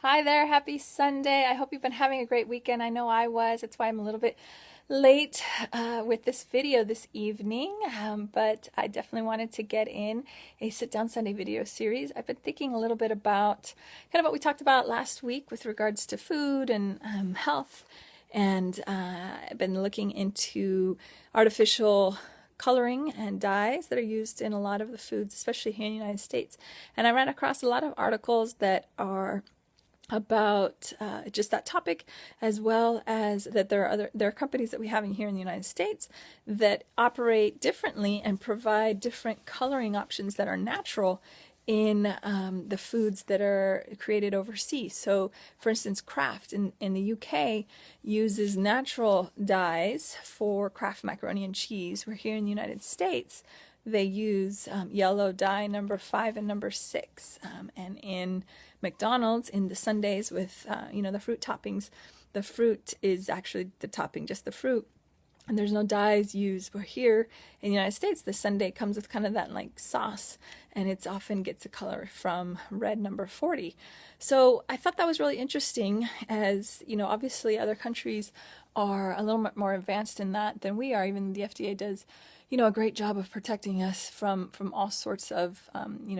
Hi there, happy Sunday. I hope you've been having a great weekend. I know I was. That's why I'm a little bit late with this video this evening, but I definitely wanted to get in a Sit Down Sunday video series. I've been thinking a little bit about kind of what we talked about last week with regards to food and health, and I've been looking into artificial coloring and dyes that are used in a lot of the foods, especially here in the United States. And I ran across a lot of articles that are about just that topic, as well as that there are companies that we have in here in the United States that operate differently and provide different coloring options that are natural in the foods that are created overseas. So, for instance, Kraft in the UK uses natural dyes for Kraft macaroni and cheese. We're here in the United States. They use yellow dye number 5 and number 6, and in McDonald's, in the sundaes with the fruit toppings, the fruit is actually the topping, just the fruit, and there's no dyes used. But here in the United States, the sundae comes with kind of that like sauce, and it often gets a color from red number 40. So I thought that was really interesting, as obviously other countries are a little bit more advanced in that than we are. Even the FDA does a great job of protecting us from all sorts of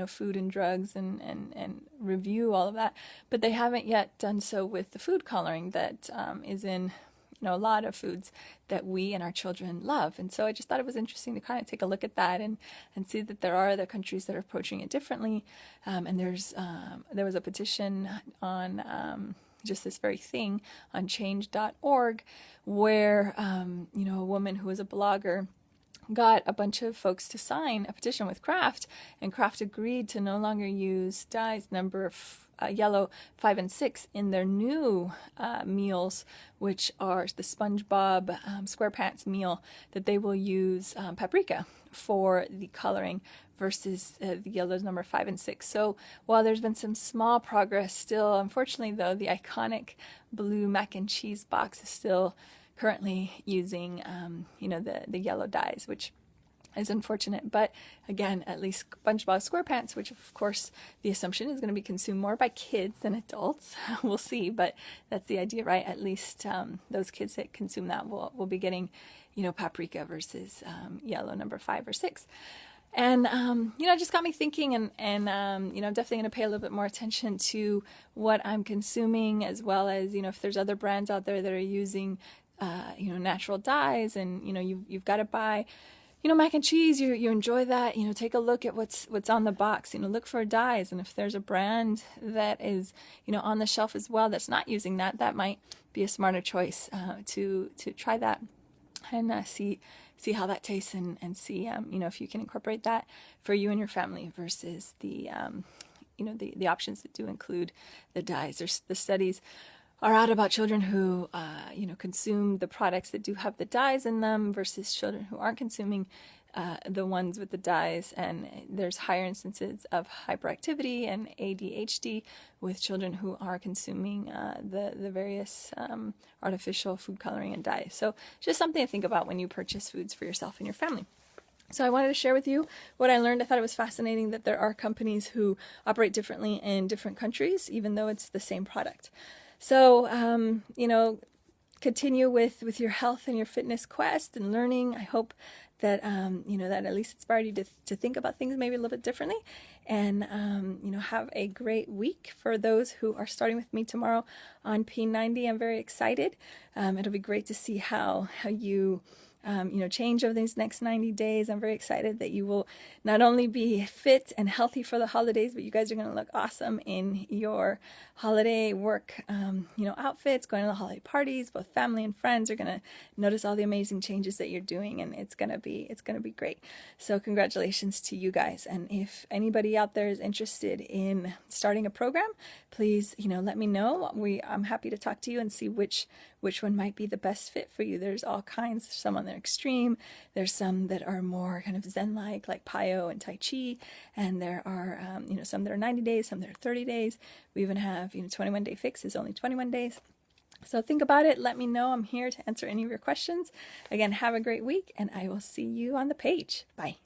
food and drugs, and review all of that, but they haven't yet done so with the food coloring that is in a lot of foods that we and our children love. And so I just thought it was interesting to kind of take a look at that and see that there are other countries that are approaching it differently. And there was a petition on just this very thing on change.org, where a woman who was a blogger got a bunch of folks to sign a petition with Kraft, and Kraft agreed to no longer use dyes number yellow 5 and 6 in their new meals, which are the SpongeBob SquarePants meal, that they will use paprika for the coloring versus the yellows number 5 and 6. So while there's been some small progress still, unfortunately though, the iconic blue mac and cheese box is still currently using the yellow dyes, which is unfortunate. But again, at least SpongeBob SquarePants, which of course the assumption is going to be consumed more by kids than adults, we'll see, but that's the idea, right? At least those kids that consume that will be getting paprika versus yellow number 5 or 6. And it just got me thinking, and I'm definitely going to pay a little bit more attention to what I'm consuming, as well as if there's other brands out there that are using natural dyes, and you've got to buy mac and cheese, you enjoy that, take a look at what's on the box, look for dyes, and if there's a brand that is on the shelf as well that's not using that might be a smarter choice to try that and see how that tastes, and see if you can incorporate that for you and your family versus the the options that do include the dyes. There's the studies are out about children who consume the products that do have the dyes in them versus children who aren't consuming the ones with the dyes, and there's higher instances of hyperactivity and ADHD with children who are consuming the various artificial food coloring and dyes. So just something to think about when you purchase foods for yourself and your family. So I wanted to share with you what I learned. I thought it was fascinating that there are companies who operate differently in different countries, even though it's the same product. So, continue with your health and your fitness quest and learning. I hope that, that at least inspired you to think about things maybe a little bit differently, and, have a great week. For those who are starting with me tomorrow on P90, I'm very excited. It'll be great to see how you change over these next 90 days. I'm very excited that you will not only be fit and healthy for the holidays, but you guys are going to look awesome in your holiday work, outfits, going to the holiday parties. Both family and friends are going to notice all the amazing changes that you're doing, and it's going to be great. So congratulations to you guys. And if anybody out there is interested in starting a program, please, let me know. I'm happy to talk to you and see which one might be the best fit for you. There's all kinds. Some on the extreme. There's some that are more kind of Zen-like Pyo and Tai Chi, and there are some that are 90 days, some that are 30 days. We even have 21-day fix is only 21 days. So think about it. Let me know. I'm here to answer any of your questions. Again, have a great week, and I will see you on the page. Bye.